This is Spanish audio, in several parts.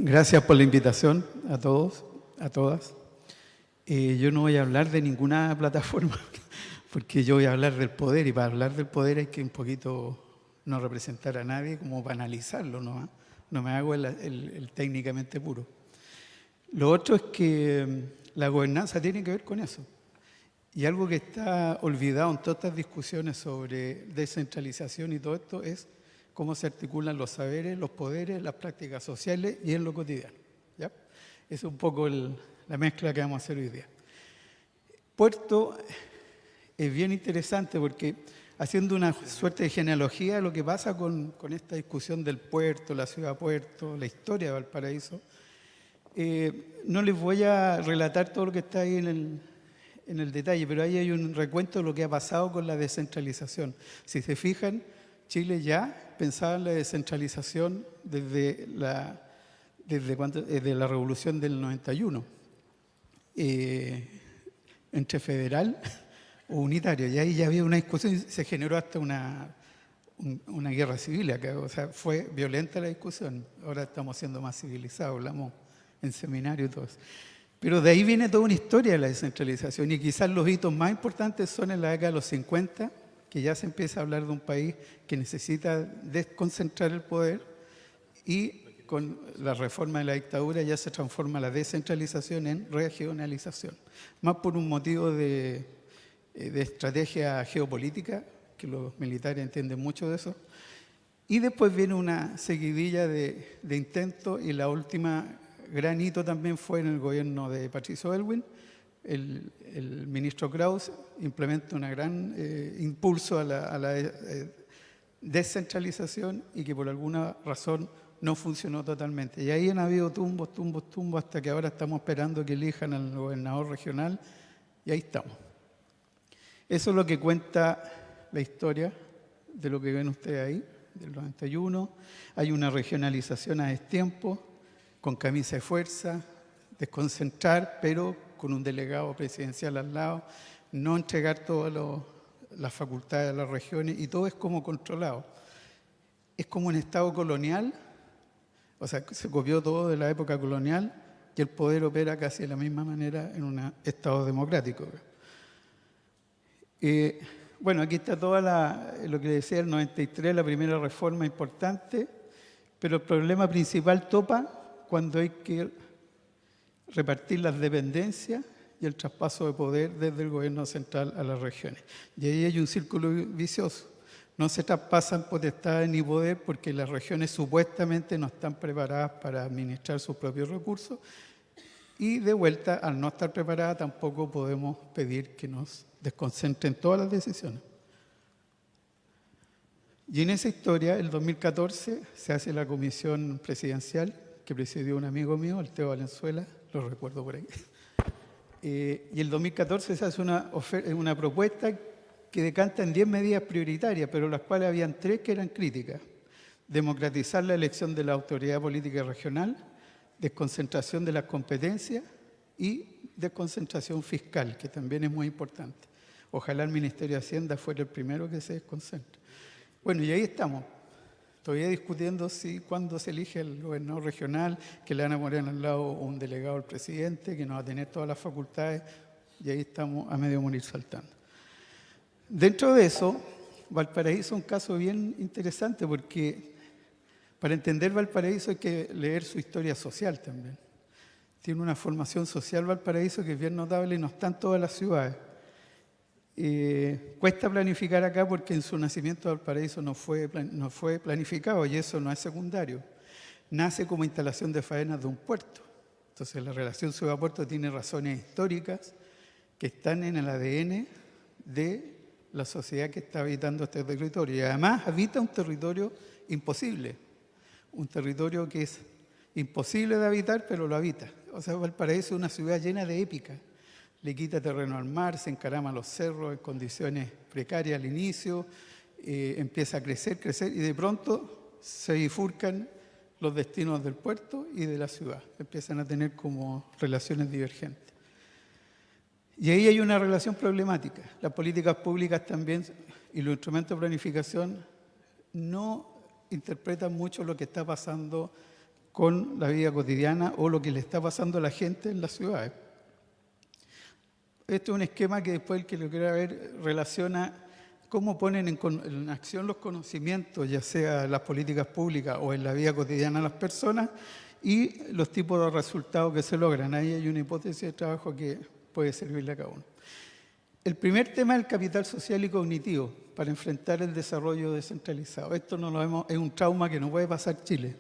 Gracias por la invitación a todos, a todas. Yo no voy a hablar de ninguna plataforma porque yo voy a hablar del poder y para hablar del poder hay que un poquito no representar a nadie como para analizarlo, ¿no? No me hago el técnicamente puro. Lo otro es que la gobernanza tiene que ver con eso. Y algo que está olvidado en todas estas discusiones sobre descentralización y todo esto es cómo se articulan los saberes, los poderes, las prácticas sociales y en lo cotidiano. ¿Ya? Es un poco la mezcla que vamos a hacer hoy día. Puerto es bien interesante porque haciendo una suerte de genealogía de lo que pasa con esta discusión del puerto, la ciudad puerto, la historia de Valparaíso, no les voy a relatar todo lo que está ahí en el detalle, pero ahí hay un recuento de lo que ha pasado con la descentralización. Si se fijan, Chile ya pensaba en la descentralización desde la revolución del 91, entre federal o unitario. Y ahí ya había una discusión y se generó hasta una guerra civil acá. O sea, fue violenta la discusión. Ahora estamos siendo más civilizados, hablamos en seminario y todo eso. Pero de ahí viene toda una historia de la descentralización y quizás los hitos más importantes son en la década de los 50, que ya se empieza a hablar de un país que necesita desconcentrar el poder y con la reforma de la dictadura ya se transforma la descentralización en regionalización. Más por un motivo de estrategia geopolítica, que los militares entienden mucho de eso. Y después viene una seguidilla de intentos y la última gran hito también fue en el gobierno de Patricio Aylwin. El ministro Krauss implementa un gran impulso a la descentralización y que por alguna razón no funcionó totalmente. Y ahí han habido tumbos, hasta que ahora estamos esperando que elijan al gobernador regional y ahí estamos. Eso es lo que cuenta la historia de lo que ven ustedes ahí, del 91. Hay una regionalización a destiempo, con camisa de fuerza, desconcentrar, pero con un delegado presidencial al lado, no entregar todas las facultades a las regiones y todo es como controlado. Es como un Estado colonial, o sea, se copió todo de la época colonial y el poder opera casi de la misma manera en un Estado democrático. Bueno, aquí está toda lo que decía el 93, la primera reforma importante, pero el problema principal topa cuando hay que repartir las dependencias y el traspaso de poder desde el gobierno central a las regiones. Y ahí hay un círculo vicioso. No se traspasan potestades ni poder porque las regiones supuestamente no están preparadas para administrar sus propios recursos y de vuelta, al no estar preparadas, tampoco podemos pedir que nos desconcentren todas las decisiones. Y en esa historia, el 2014, se hace la comisión presidencial que presidió un amigo mío, el Teo Valenzuela, lo recuerdo por ahí. Y el 2014 se hace una propuesta que decanta en 10 medidas prioritarias, pero las cuales habían 3 que eran críticas. Democratizar la elección de la autoridad política regional, desconcentración de las competencias y desconcentración fiscal, que también es muy importante. Ojalá el Ministerio de Hacienda fuera el primero que se desconcentre. Bueno, y ahí estamos. Todavía discutiendo cuándo se elige el gobernador regional, que le van a poner al lado un delegado al presidente, que no va a tener todas las facultades, y ahí estamos a medio morir saltando. Dentro de eso, Valparaíso es un caso bien interesante porque para entender Valparaíso hay que leer su historia social también. Tiene una formación social Valparaíso que es bien notable y no está en todas las ciudades. Cuesta planificar acá porque en su nacimiento Valparaíso no fue planificado y eso no es secundario. Nace como instalación de faenas de un puerto. Entonces la relación ciudad-puerto tiene razones históricas que están en el ADN de la sociedad que está habitando este territorio. Y además habita un territorio imposible, un territorio que es imposible de habitar, pero lo habita. O sea, Valparaíso es una ciudad llena de épica. Le quita terreno al mar, se encarama los cerros en condiciones precarias al inicio, empieza a crecer y de pronto se bifurcan los destinos del puerto y de la ciudad. Empiezan a tener como relaciones divergentes. Y ahí hay una relación problemática. Las políticas públicas también y los instrumentos de planificación no interpretan mucho lo que está pasando con la vida cotidiana o lo que le está pasando a la gente en las ciudades. Este es un esquema que después el que lo quiera ver relaciona cómo ponen en acción los conocimientos, ya sea en las políticas públicas o en la vida cotidiana de las personas, y los tipos de resultados que se logran. Ahí hay una hipótesis de trabajo que puede servirle a cada uno. El primer tema es el capital social y cognitivo para enfrentar el desarrollo descentralizado. Esto no lo vemos, es un trauma que no puede pasar Chile.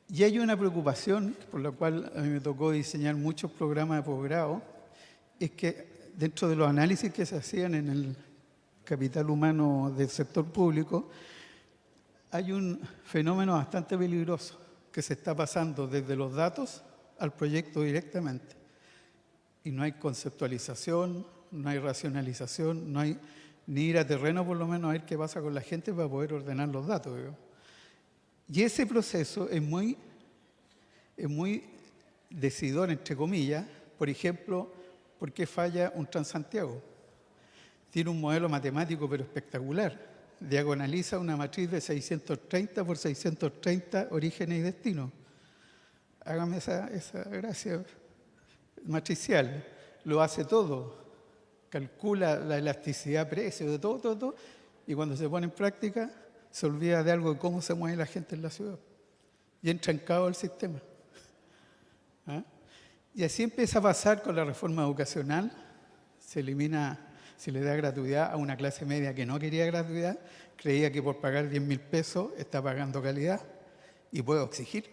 Y hay una preocupación, por la cual a mí me tocó diseñar muchos programas de posgrado, es que dentro de los análisis que se hacían en el capital humano del sector público, hay un fenómeno bastante peligroso que se está pasando desde los datos al proyecto directamente. Y no hay conceptualización, no hay racionalización, no hay ni ir a terreno por lo menos a ver qué pasa con la gente para poder ordenar los datos. Y ese proceso es muy decidor, entre comillas. Por ejemplo, ¿por qué falla un Transantiago? Tiene un modelo matemático pero espectacular. Diagonaliza una matriz de 630 por 630 orígenes y destinos. Hágame esa gracia matricial. Lo hace todo. Calcula la elasticidad, precio, de todo. Y cuando se pone en práctica, se olvida de algo de cómo se mueve la gente en la ciudad. Y entra en caos el sistema. ¿Ah? Y así empieza a pasar con la reforma educacional. Se le da gratuidad a una clase media que no quería gratuidad, creía que por pagar 10.000 pesos está pagando calidad y puedo exigir.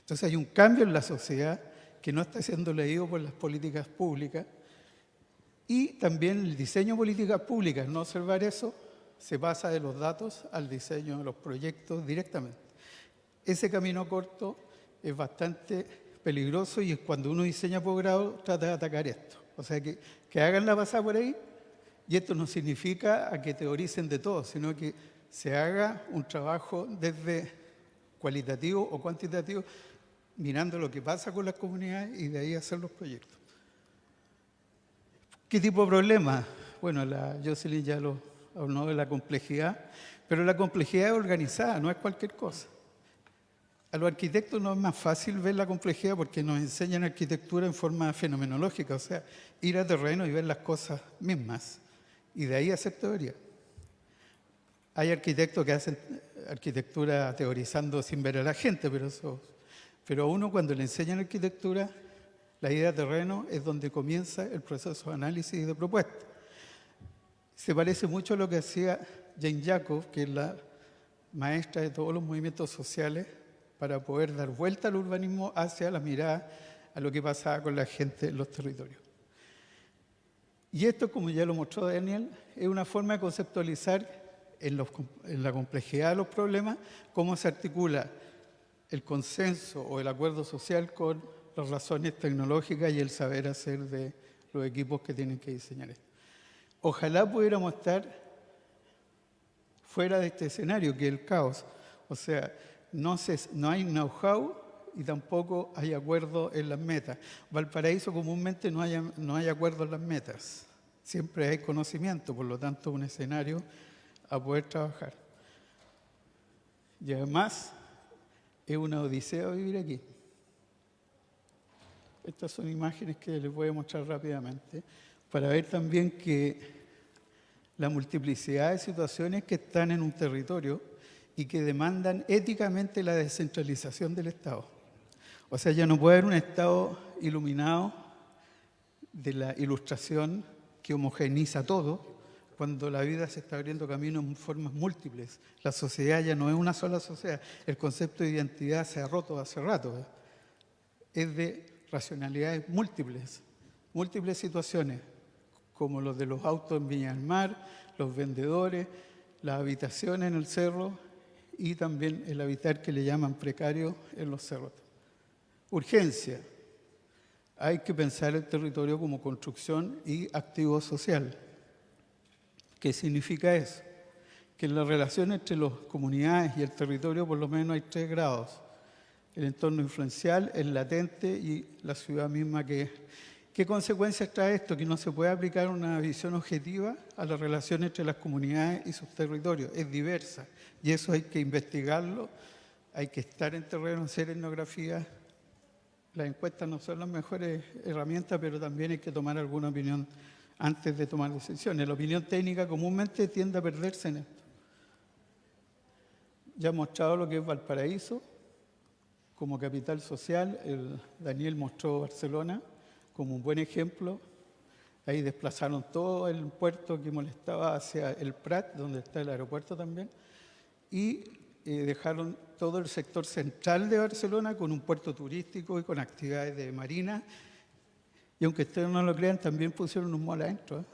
Entonces hay un cambio en la sociedad que no está siendo leído por las políticas públicas y también el diseño de políticas públicas. No observar eso, se pasa de los datos al diseño de los proyectos directamente. Ese camino corto es bastante peligroso y es cuando uno diseña posgrado trata de atacar esto. O sea, que hagan la pasada por ahí, y esto no significa a que teoricen de todo, sino que se haga un trabajo desde cualitativo o cuantitativo, mirando lo que pasa con las comunidades y de ahí hacer los proyectos. ¿Qué tipo de problemas? Bueno, la Jocelyn ya lo habló de la complejidad, pero la complejidad es organizada, no es cualquier cosa. A los arquitectos no es más fácil ver la complejidad porque nos enseñan arquitectura en forma fenomenológica, o sea, ir a terreno y ver las cosas mismas y de ahí hacer teoría. Hay arquitectos que hacen arquitectura teorizando sin ver a la gente, pero a uno cuando le enseñan arquitectura, la idea de terreno es donde comienza el proceso de análisis y de propuesta. Se parece mucho a lo que hacía Jane Jacobs, que es la maestra de todos los movimientos sociales, para poder dar vuelta al urbanismo hacia la mirada a lo que pasaba con la gente en los territorios. Y esto, como ya lo mostró Daniel, es una forma de conceptualizar en la complejidad de los problemas cómo se articula el consenso o el acuerdo social con las razones tecnológicas y el saber hacer de los equipos que tienen que diseñar esto. Ojalá pudiéramos estar fuera de este escenario, que es el caos. O sea, no hay know-how y tampoco hay acuerdo en las metas. Valparaíso comúnmente no hay acuerdo en las metas. Siempre hay conocimiento, por lo tanto, un escenario a poder trabajar. Y además, es una odisea vivir aquí. Estas son imágenes que les voy a mostrar rápidamente para ver también que la multiplicidad de situaciones que están en un territorio y que demandan éticamente la descentralización del Estado. O sea, ya no puede haber un Estado iluminado de la ilustración que homogeneiza todo, cuando la vida se está abriendo camino en formas múltiples. La sociedad ya no es una sola sociedad. El concepto de identidad se ha roto hace rato. Es de racionalidades múltiples situaciones, como los de los autos en Viña del Mar, los vendedores, las habitaciones en el cerro y también el habitar que le llaman precario en los cerros. Urgencia. Hay que pensar el territorio como construcción y activo social. ¿Qué significa eso? Que en la relación entre las comunidades y el territorio por lo menos hay 3 grados. El entorno influencial, el latente y la ciudad misma que es. ¿Qué consecuencias trae esto? Que no se puede aplicar una visión objetiva a la relación entre las comunidades y sus territorios. Es diversa y eso hay que investigarlo, hay que estar en terreno, hacer etnografía. Las encuestas no son las mejores herramientas, pero también hay que tomar alguna opinión antes de tomar decisiones. La opinión técnica comúnmente tiende a perderse en esto. Ya he mostrado lo que es Valparaíso como capital social. Daniel mostró Barcelona como un buen ejemplo. Ahí desplazaron todo el puerto que molestaba hacia el Prat, donde está el aeropuerto también, y dejaron todo el sector central de Barcelona con un puerto turístico y con actividades de marina. Y aunque ustedes no lo crean, también pusieron un mall adentro.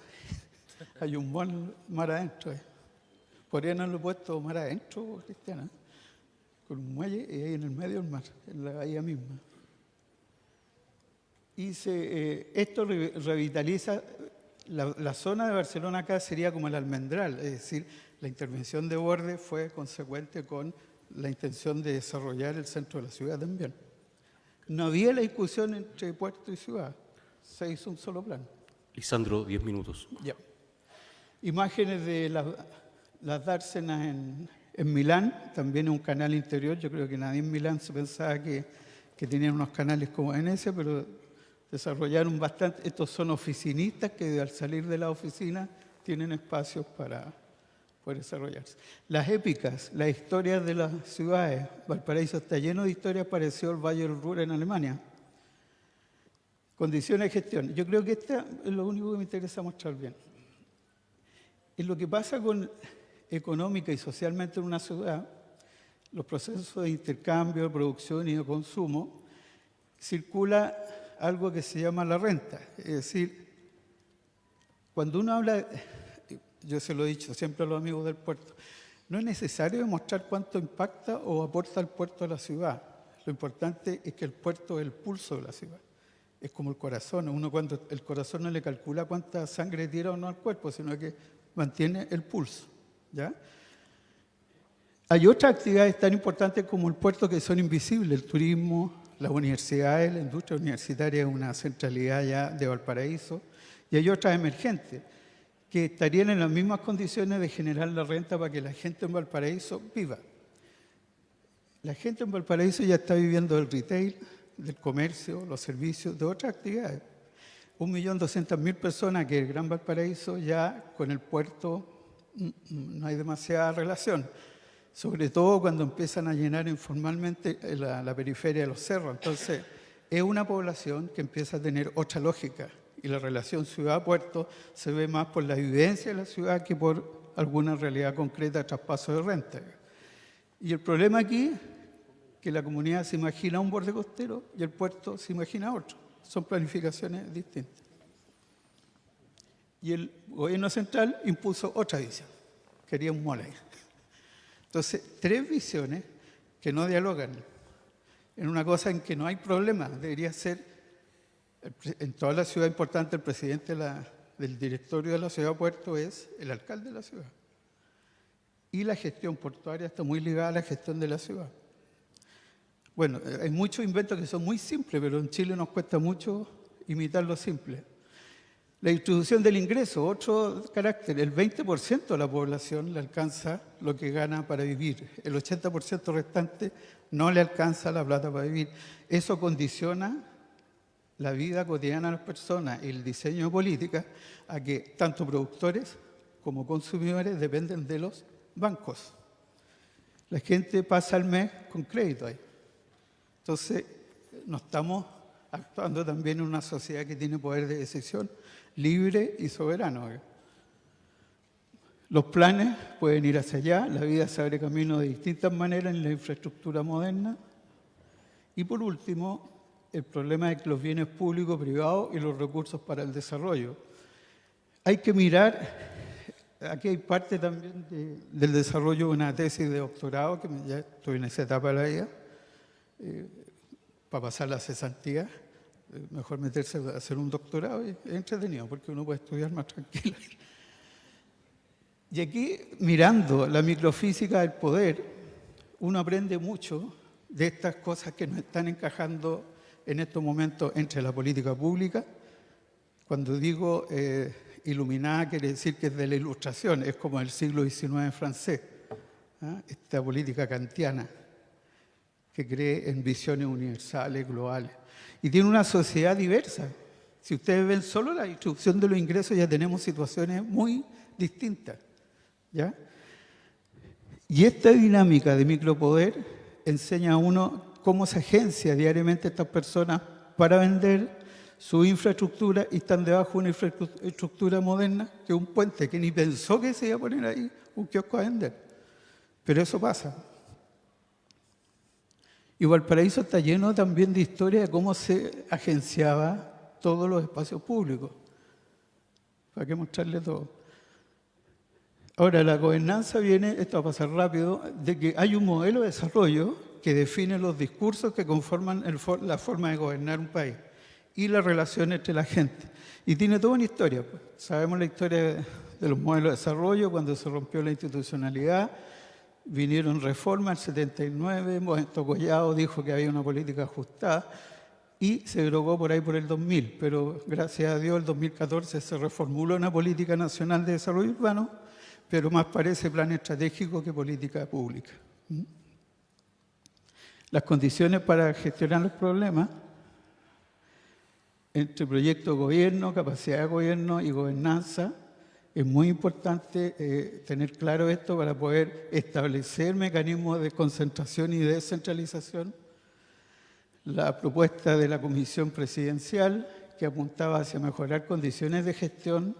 Hay un mall mar adentro. Podrían haberlo puesto mar adentro, Cristiana, con un muelle y ahí en el medio del mar, en la bahía misma. Y esto revitaliza la zona de Barcelona. Acá sería como el Almendral, es decir, la intervención de Borde fue consecuente con la intención de desarrollar el centro de la ciudad también. No había la discusión entre puerto y ciudad, se hizo un solo plan. Lisandro, 10 minutos. Ya. Imágenes de las dársenas en Milán, también es un canal interior. Yo creo que nadie en Milán se pensaba que tenían unos canales como Venecia, pero desarrollaron bastante. Estos son oficinistas que al salir de la oficina tienen espacios para poder desarrollarse. Las épicas, las historias de las ciudades. Valparaíso está lleno de historias parecidas al Valle del Ruhr en Alemania. Condiciones de gestión. Yo creo que esta es lo único que me interesa mostrar bien. En lo que pasa económica y socialmente en una ciudad, los procesos de intercambio, de producción y de consumo, circula algo que se llama la renta. Es decir, cuando uno habla, yo se lo he dicho siempre a los amigos del puerto, no es necesario demostrar cuánto impacta o aporta el puerto a la ciudad. Lo importante es que el puerto es el pulso de la ciudad. Es como el corazón. Uno cuando el corazón no le calcula cuánta sangre tira o no al cuerpo, sino que mantiene el pulso. ¿Ya? Hay otras actividades tan importantes como el puerto que son invisibles, el turismo, las universidades, la industria universitaria es una centralidad ya de Valparaíso, y hay otras emergentes que estarían en las mismas condiciones de generar la renta para que la gente en Valparaíso viva. La gente en Valparaíso ya está viviendo del retail, del comercio, los servicios, de otras actividades. 1.200.000 personas que el Gran Valparaíso ya con el puerto no hay demasiada relación, sobre todo cuando empiezan a llenar informalmente la periferia de los cerros. Entonces, es una población que empieza a tener otra lógica y la relación ciudad-puerto se ve más por la vivencia de la ciudad que por alguna realidad concreta de traspaso de renta. Y el problema aquí es que la comunidad se imagina un borde costero y el puerto se imagina otro. Son planificaciones distintas. Y el gobierno central impuso otra visión. Quería un mall ahí. Entonces, tres visiones que no dialogan en una cosa en que no hay problema. Debería ser, en toda la ciudad importante, el presidente del directorio de la ciudad-puerto es el alcalde de la ciudad. Y la gestión portuaria está muy ligada a la gestión de la ciudad. Bueno, hay muchos inventos que son muy simples, pero en Chile nos cuesta mucho imitar lo simple. La distribución del ingreso, otro carácter, el 20% de la población le alcanza lo que gana para vivir, el 80% restante no le alcanza la plata para vivir. Eso condiciona la vida cotidiana de las personas y el diseño de políticas a que tanto productores como consumidores dependen de los bancos. La gente pasa el mes con crédito ahí. Entonces, no estamos actuando también en una sociedad que tiene poder de decisión libre y soberano. Los planes pueden ir hacia allá, la vida se abre camino de distintas maneras en la infraestructura moderna. Y por último, el problema de los bienes públicos, privados y los recursos para el desarrollo. Hay que mirar, aquí hay parte también del desarrollo de una tesis de doctorado, que ya estoy en esa etapa de la vida, para pasar la cesantía. Mejor meterse a hacer un doctorado, es entretenido porque uno puede estudiar más tranquilo. Y aquí, mirando la microfísica del poder, uno aprende mucho de estas cosas que nos están encajando en estos momentos entre la política pública. Cuando digo iluminada, quiere decir que es de la Ilustración, es como el siglo XIX francés, esta política kantiana. que cree en visiones universales, globales. Y tiene una sociedad diversa. Si ustedes ven solo la distribución de los ingresos, ya tenemos situaciones muy distintas, ¿ya? Y esta dinámica de micropoder enseña a uno cómo se agencia diariamente estas personas para vender su infraestructura y están debajo de una infraestructura moderna, que es un puente, que ni pensó que se iba a poner ahí un kiosco a vender. Pero eso pasa. Y Valparaíso está lleno también de historia de cómo se agenciaba todos los espacios públicos. ¿Para qué mostrarle todo? Ahora, la gobernanza viene, esto va a pasar rápido, de que hay un modelo de desarrollo que define los discursos que conforman la forma de gobernar un país y la relación entre la gente. Y tiene toda una historia. Pues. Sabemos la historia de los modelos de desarrollo, cuando se rompió la institucionalidad, vinieron reformas el 79, Modesto Collado dijo que había una política ajustada y se derogó por ahí por el 2000, pero gracias a Dios el 2014 se reformuló una política nacional de desarrollo urbano, pero más parece plan estratégico que política pública. Las condiciones para gestionar los problemas entre proyecto de gobierno, capacidad de gobierno y gobernanza, es muy importante tener claro esto para poder establecer mecanismos de concentración y descentralización. La propuesta de la Comisión Presidencial, que apuntaba hacia mejorar condiciones de gestión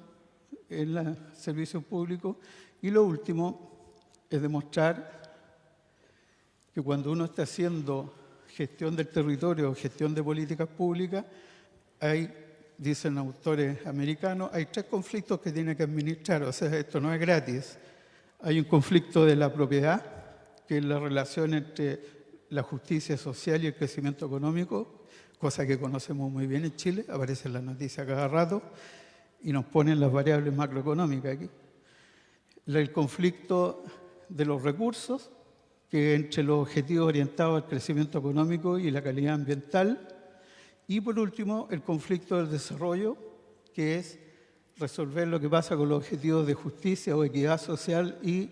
en los servicios públicos. Y lo último es demostrar que cuando uno está haciendo gestión del territorio o gestión de políticas públicas, hay, dicen autores americanos, hay 3 conflictos que tiene que administrar, o sea, esto no es gratis. Hay un conflicto de la propiedad, que es la relación entre la justicia social y el crecimiento económico, cosa que conocemos muy bien en Chile, aparece en las noticias cada rato, y nos ponen las variables macroeconómicas aquí. El conflicto de los recursos, que entre los objetivos orientados al crecimiento económico y la calidad ambiental. Y por último, el conflicto del desarrollo, que es resolver lo que pasa con los objetivos de justicia o equidad social y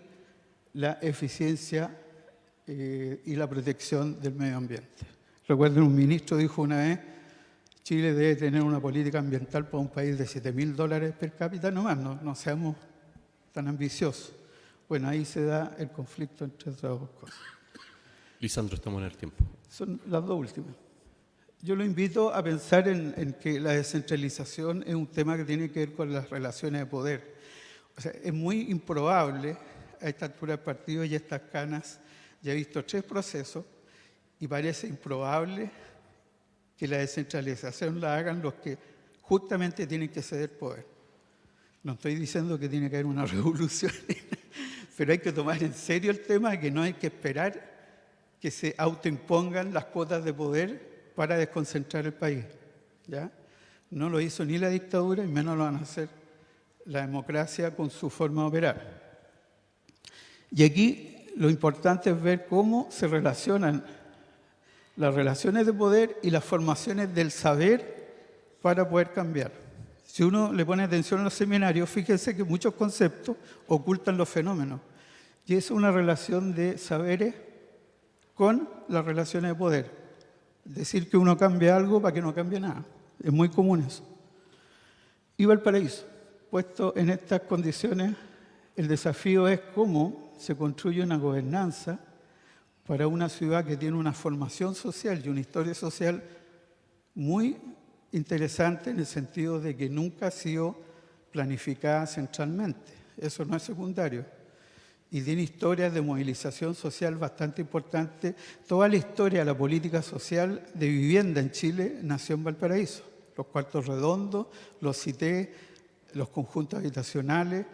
la eficiencia y la protección del medio ambiente. Recuerden, un ministro dijo una vez, Chile debe tener una política ambiental para un país de $7.000 per cápita, nomás, no seamos tan ambiciosos. Bueno, ahí se da el conflicto entre estas dos cosas. Lisandro, estamos en el tiempo. Son las dos últimas. Yo lo invito a pensar en que la descentralización es un tema que tiene que ver con las relaciones de poder. O sea, es muy improbable a esta altura del partido y a estas canas. Ya he visto 3 procesos y parece improbable que la descentralización la hagan los que justamente tienen que ceder poder. No estoy diciendo que tiene que haber una revolución, pero hay que tomar en serio el tema de que no hay que esperar que se autoimpongan las cuotas de poder para desconcentrar el país. ¿Ya? No lo hizo ni la dictadura y menos lo van a hacer la democracia con su forma de operar. Y aquí lo importante es ver cómo se relacionan las relaciones de poder y las formaciones del saber para poder cambiar. Si uno le pone atención a los seminarios, fíjense que muchos conceptos ocultan los fenómenos. Y es una relación de saberes con las relaciones de poder. Decir que uno cambia algo para que no cambie nada. Es muy común eso. Y Valparaíso, puesto en estas condiciones, el desafío es cómo se construye una gobernanza para una ciudad que tiene una formación social y una historia social muy interesante en el sentido de que nunca ha sido planificada centralmente. Eso no es secundario. Y tiene historias de movilización social bastante importantes. Toda la historia de la política social de vivienda en Chile nació en Valparaíso. Los cuartos redondos, los cité, los conjuntos habitacionales,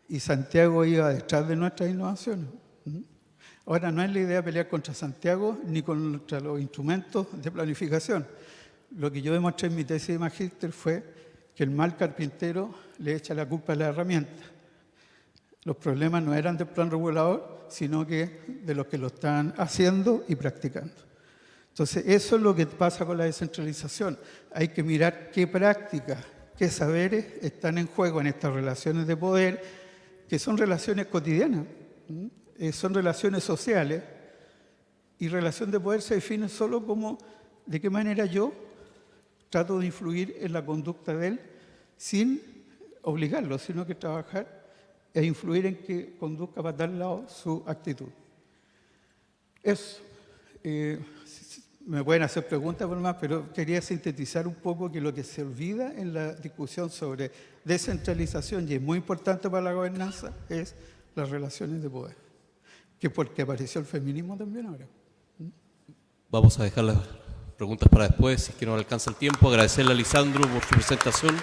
y Santiago iba detrás de nuestras innovaciones. Ahora, no es la idea pelear contra Santiago ni contra los instrumentos de planificación. Lo que yo demostré en mi tesis de magíster fue que el mal carpintero le echa la culpa a la herramienta. Los problemas no eran del plan regulador, sino que de los que lo están haciendo y practicando. Entonces, eso es lo que pasa con la descentralización. Hay que mirar qué prácticas, qué saberes están en juego en estas relaciones de poder, que son relaciones cotidianas, son relaciones sociales Y relación de poder se define solo como de qué manera yo trato de influir en la conducta de él sin obligarlo, sino que trabajar e influir en que conduzca para tal lado su actitud. Eso. Me pueden hacer preguntas por más, pero quería sintetizar un poco que lo que se olvida en la discusión sobre descentralización, y es muy importante para la gobernanza, es las relaciones de poder, que porque apareció el feminismo también ahora. Vamos a dejar las preguntas para después, si es que no alcanza el tiempo. Agradecerle a Lisandro por su presentación.